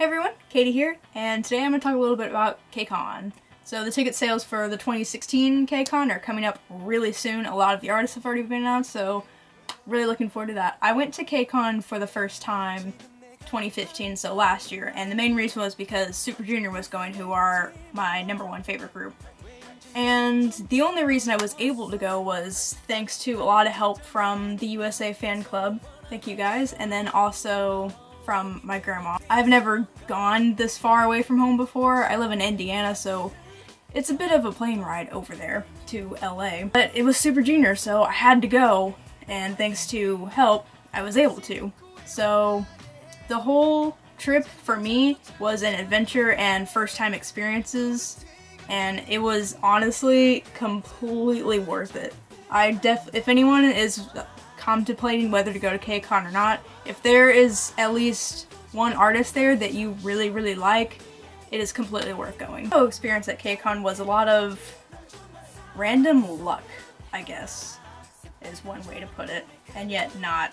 Hey everyone, Katie here, and today I'm going to talk a little bit about KCON. So the ticket sales for the 2016 KCON are coming up really soon. A lot of the artists have already been announced, so really looking forward to that. I went to KCON for the first time 2015, so last year, and the main reason was because Super Junior was going, who are my #1 favorite group. And the only reason I was able to go was thanks to a lot of help from the USA fan club. Thank you guys. And then also from my grandma. I've never gone this far away from home before. I live in Indiana, so it's a bit of a plane ride over there to LA. But it was Super Junior, so I had to go, and thanks to help, I was able to. So the whole trip for me was an adventure and first time experiences, and it was honestly completely worth it. If anyone is contemplating whether to go to KCON or not, if there is at least one artist there that you really like, it is completely worth going. The experience at KCON was a lot of random luck, I guess, is one way to put it, and yet not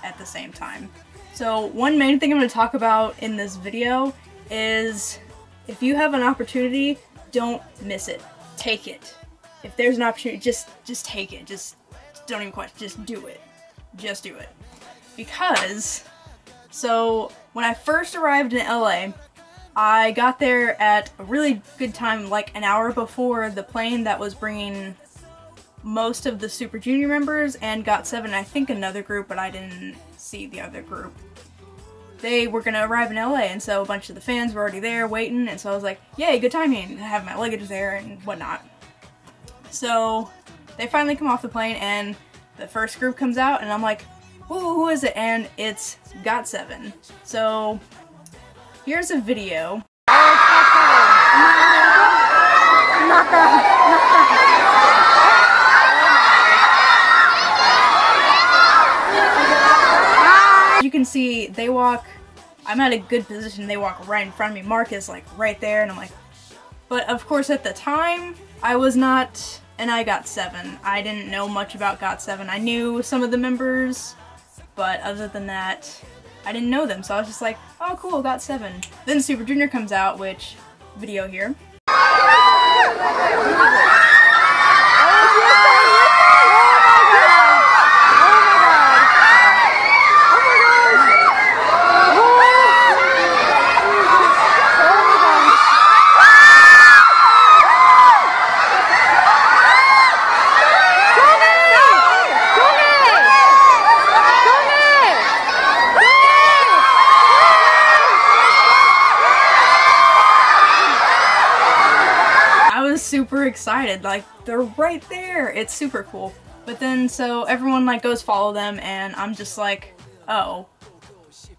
at the same time. So one main thing I'm going to talk about in this video is if you have an opportunity, don't miss it. Take it. If there's an opportunity, just take it. Just don't even question. Just do it. Just do it. Because, so when I first arrived in LA, I got there at a really good time, like an hour before the plane that was bringing most of the Super Junior members and GOT7, I think another group, but I didn't see the other group. They were gonna arrive in LA, and so a bunch of the fans were already there waiting, and so I was like, yay, good timing, I have my luggage there and whatnot. So they finally come off the plane, and the first group comes out, and I'm like, who is it? And it's GOT7. So here's a video. You can see they walk, I'm at a good position, they walk right in front of me. Mark is like right there, and I'm like, but of course at the time, I was not an GOT7. I didn't know much about GOT7. I knew some of the members, but other than that, I didn't know them, so I was just like, oh cool, GOT7. Then Super Junior comes out, which, video here. Super excited, like they're right there. It's super cool. But then so everyone like goes follow them, and I'm just like, oh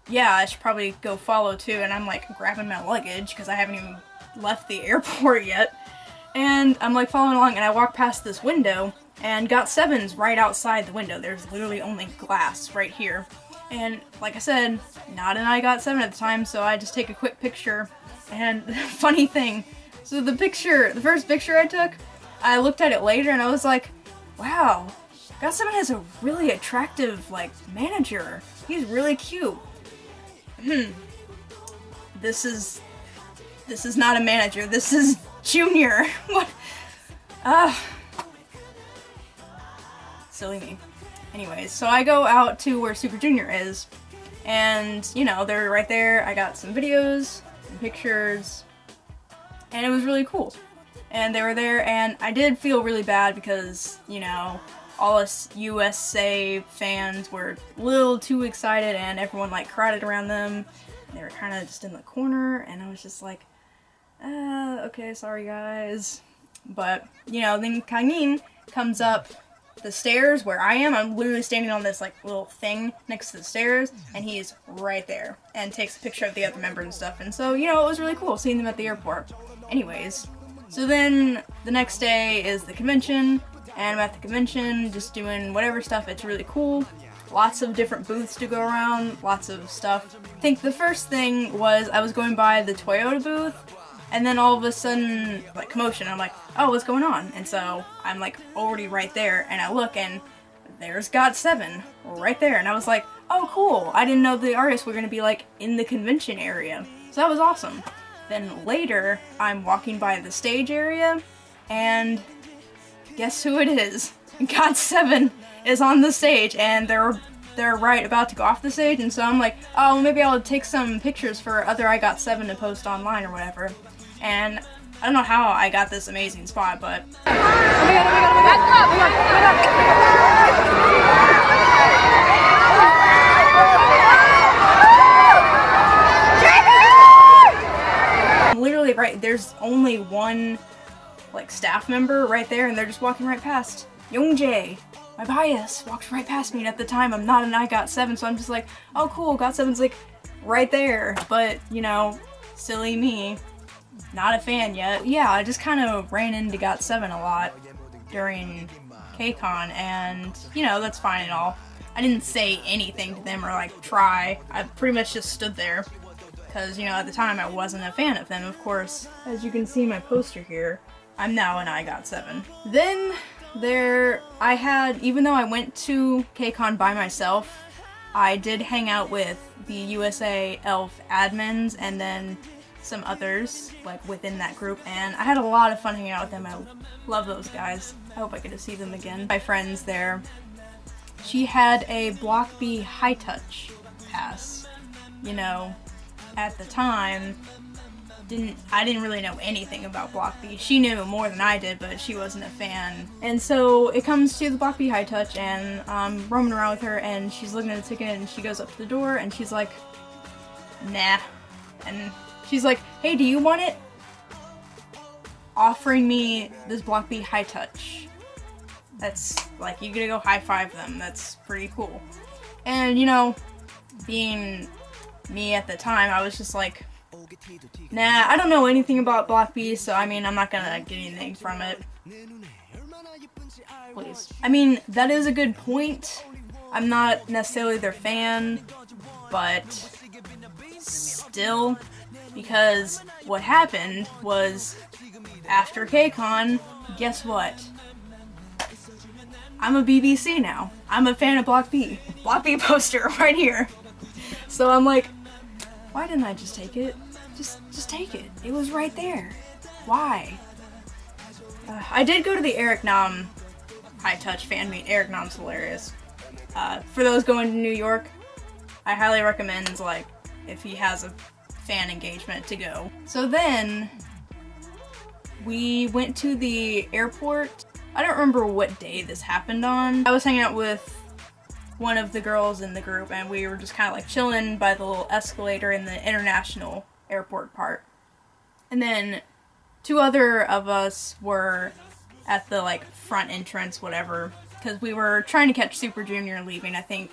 yeah, I should probably go follow too. And I'm like grabbing my luggage because I haven't even left the airport yet, and I'm like following along, and I walk past this window, and GOT7's right outside the window. There's literally only glass right here, and like I said, not an GOT7 at the time, so I just take a quick picture. And funny thing, so the first picture I took, I looked at it later and I was like, wow, GOT7 has a really attractive, like, manager. He's really cute. This is not a manager, this is Junior. What? Silly me. Anyways, so I go out to where Super Junior is, and, you know, they're right there. I got some videos, some pictures, and it was really cool. And they were there, and I did feel really bad because, you know, all us USA fans were a little too excited, and everyone like crowded around them. And they were kind of just in the corner, and I was just like, okay, sorry guys. But, you know, then Kangin comes up the stairs where I am. I'm literally standing on this like little thing next to the stairs, and he's right there and takes a picture of the other members and stuff. And so, you know, it was really cool seeing them at the airport. Anyways, so then the next day is the convention, and I'm at the convention just doing whatever stuff. It's really cool. Lots of different booths to go around, lots of stuff. I think the first thing was I was going by the Toyota booth, and then all of a sudden, like, commotion. I'm like, oh, what's going on? And so I'm like already right there, and I look, and there's GOT7 right there, and I was like, oh cool, I didn't know the artists were gonna be like in the convention area. So that was awesome. Then later, I'm walking by the stage area, and guess who it is? GOT7 is on the stage, and they're right about to go off the stage, and so I'm like, oh, maybe I'll take some pictures for other I Got7 to post online or whatever. And I don't know how I got this amazing spot, but oh my god, oh my god, oh my god. I'm literally right, there's only one like staff member right there, and they're just walking right past. Youngjae, my bias, walked right past me, and at the time I'm not an I Got7, so I'm just like, oh cool, GOT7's like right there, but you know, silly me, not a fan yet. Yeah, I just kind of ran into GOT7 a lot during KCON, and you know, that's fine and all. I didn't say anything to them or like try, I pretty much just stood there, because you know, at the time I wasn't a fan of them. Of course, as you can see in my poster here, I'm now an I Got7. Then even though I went to KCON by myself, I did hang out with the USA Elf admins and then some others, like, within that group, and I had a lot of fun hanging out with them. I love those guys. I hope I get to see them again. My friends there, she had a Block B high touch pass. You know, at the time, I didn't really know anything about Block B. She knew more than I did, but she wasn't a fan. And so it comes to the Block B high touch, and I'm roaming around with her, and she's looking at the ticket, and she goes up to the door, and she's like, nah. And she's like, hey, do you want it? Offering me this Block B high touch. That's like, you gotta go high five them. That's pretty cool. And you know, being me at the time, I was just like, nah, I don't know anything about Block B, so I mean, I'm not gonna get anything from it. Please. I mean, that is a good point. I'm not necessarily their fan, but still, because what happened was, after KCON, guess what? I'm a BBC now. I'm a fan of Block B. Block B poster right here. So I'm like, why didn't I just take it? Just take it. It was right there. Why? I did go to the Eric Nam High Touch fan meet. Eric Nam's hilarious. For those going to New York, I highly recommend, like, if he has a fan engagement, to go. So then, we went to the airport. I don't remember what day this happened on. I was hanging out with one of the girls in the group, and we were just kind of like chilling by the little escalator in the international airport part. And then two other of us were at the like front entrance, whatever, because we were trying to catch Super Junior leaving. I think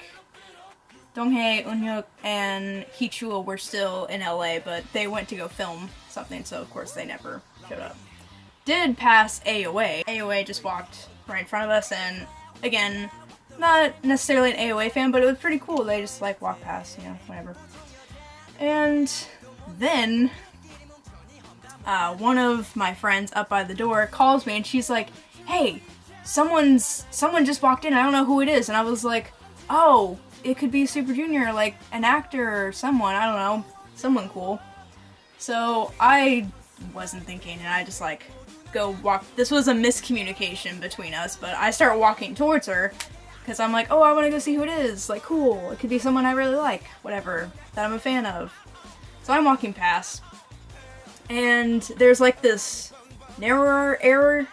Donghae, Eunhyuk, and Hichul were still in LA, but they went to go film something, so of course they never showed up. Did pass AOA. AOA just walked right in front of us, and again, not necessarily an AOA fan, but it was pretty cool. They just like walked past, you know, whatever. And then one of my friends up by the door calls me, and she's like, hey, someone just walked in, I don't know who it is. And I was like, oh, it could be Super Junior, like an actor or someone, I don't know, someone cool. So I wasn't thinking, and I just like go walk. This was a miscommunication between us, but I start walking towards her because I'm like, oh, I want to go see who it is, like, cool, it could be someone I really like, whatever, that I'm a fan of. So I'm walking past, and there's like this narrower area,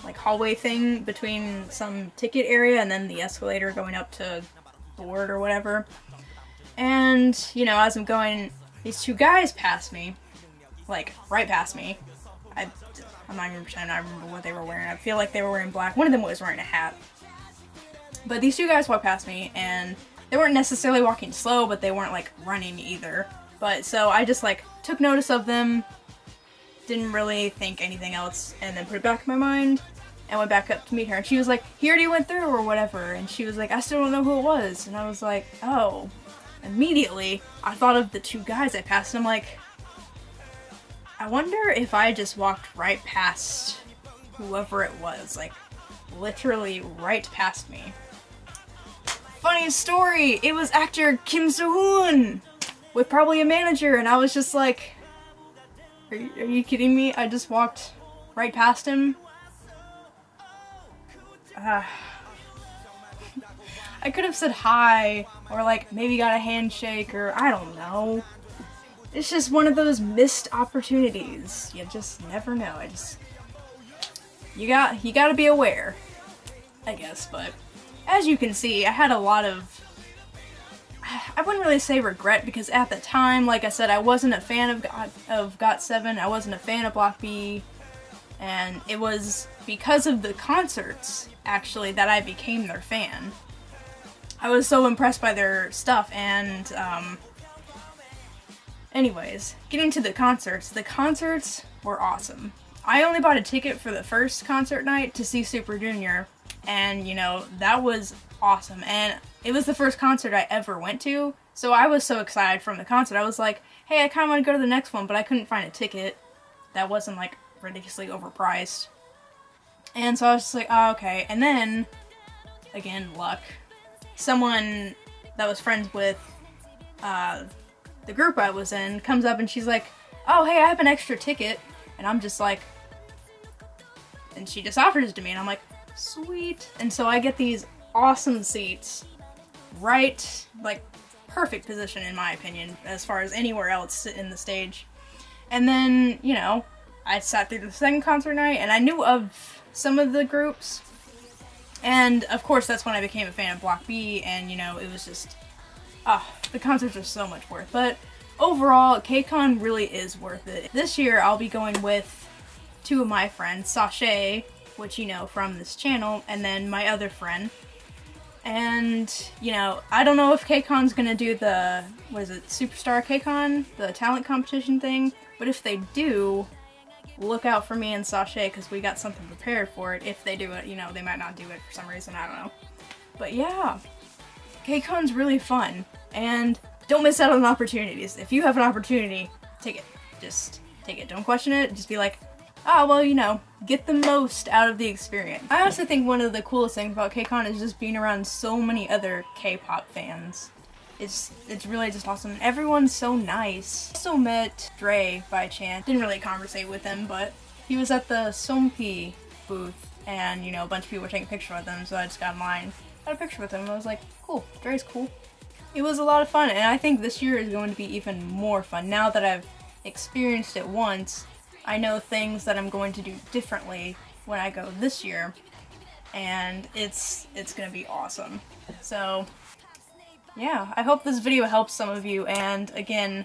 like hallway thing between some ticket area and then the escalator going up to board or whatever. And, you know, as I'm going, these two guys pass me, like, right past me. I'm not even pretending I remember what they were wearing. I feel like they were wearing black. One of them was wearing a hat. But these two guys walked past me, and they weren't necessarily walking slow, but they weren't, like, running either. But, so I just, like, took notice of them, didn't really think anything else, and then put it back in my mind, and went back up to meet her. And she was like, he already went through, or whatever. And she was like, I still don't know who it was. And I was like, oh. Immediately, I thought of the two guys I passed, and I'm like, I wonder if I just walked right past whoever it was, like, literally right past me. Funny story, it was actor Kim So-hoon with probably a manager, and I was just like, are you kidding me? I just walked right past him. I could have said hi, or like maybe got a handshake, or I don't know. It's just one of those missed opportunities. You just never know. You gotta be aware, I guess. But as you can see, I had a lot of, I wouldn't really say regret, because at the time, like I said, I wasn't a fan of GOT7. I wasn't a fan of Block B, and it was because of the concerts actually that I became their fan. I was so impressed by their stuff, and anyways, getting to the concerts were awesome. I only bought a ticket for the first concert night to see Super Junior, and you know, that was awesome, and it was the first concert I ever went to, so I was so excited from the concert. I was like, hey, I kind of want to go to the next one, but I couldn't find a ticket that wasn't like ridiculously overpriced. And so I was just like, oh, okay. And then, again, luck. Someone that was friends with the group I was in comes up and she's like, oh, hey, I have an extra ticket. And I'm just like, and she just offers it to me, and I'm like, sweet. And so I get these awesome seats, right, like, perfect position in my opinion, as far as anywhere else in the stage. And then, you know, I sat through the second concert night, and I knew of some of the groups, and of course that's when I became a fan of Block B, and you know, it was just, the concerts are so much worth. But overall, KCON really is worth it. This year I'll be going with two of my friends, Sauche, which you know from this channel, and then my other friend. And, you know, I don't know if KCON's gonna do the, what is it, Superstar KCON? The talent competition thing, but if they do, look out for me and Sauche, because we got something prepared for it. If they do it, you know, they might not do it for some reason, I don't know. But yeah, KCON's really fun, and don't miss out on opportunities. If you have an opportunity, take it. Just take it. Don't question it. Just be like, oh, well, you know, get the most out of the experience. I also think one of the coolest things about KCON is just being around so many other K-pop fans. It's really just awesome, and everyone's so nice. I also met Dre by chance. Didn't really conversate with him, but he was at the Sompi booth, and you know, a bunch of people were taking a picture with him, so I just got in line, got a picture with him, and I was like, cool, Dre's cool. It was a lot of fun, and I think this year is going to be even more fun. Now that I've experienced it once, I know things that I'm going to do differently when I go this year, and it's gonna be awesome. So yeah, I hope this video helps some of you, and again,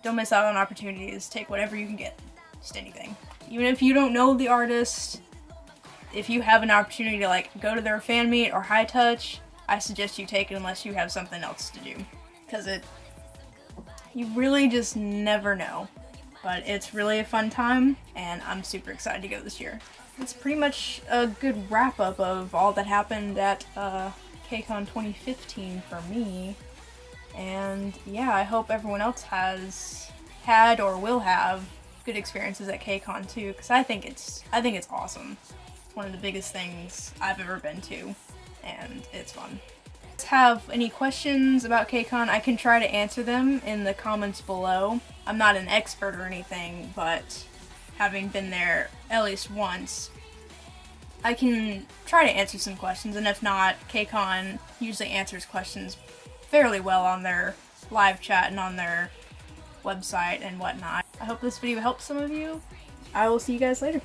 don't miss out on opportunities. Take whatever you can get. Just anything. Even if you don't know the artist, if you have an opportunity to like go to their fan meet or high touch, I suggest you take it unless you have something else to do. Because you really just never know. But it's really a fun time, and I'm super excited to go this year. It's pretty much a good wrap-up of all that happened at KCON 2015 for me, and yeah, I hope everyone else has had or will have good experiences at KCON too, because I think it's awesome. It's one of the biggest things I've ever been to, and it's fun. If you have any questions about KCON, I can try to answer them in the comments below. I'm not an expert or anything, but having been there at least once, I can try to answer some questions, and if not, KCON usually answers questions fairly well on their live chat and on their website and whatnot. I hope this video helps some of you. I will see you guys later.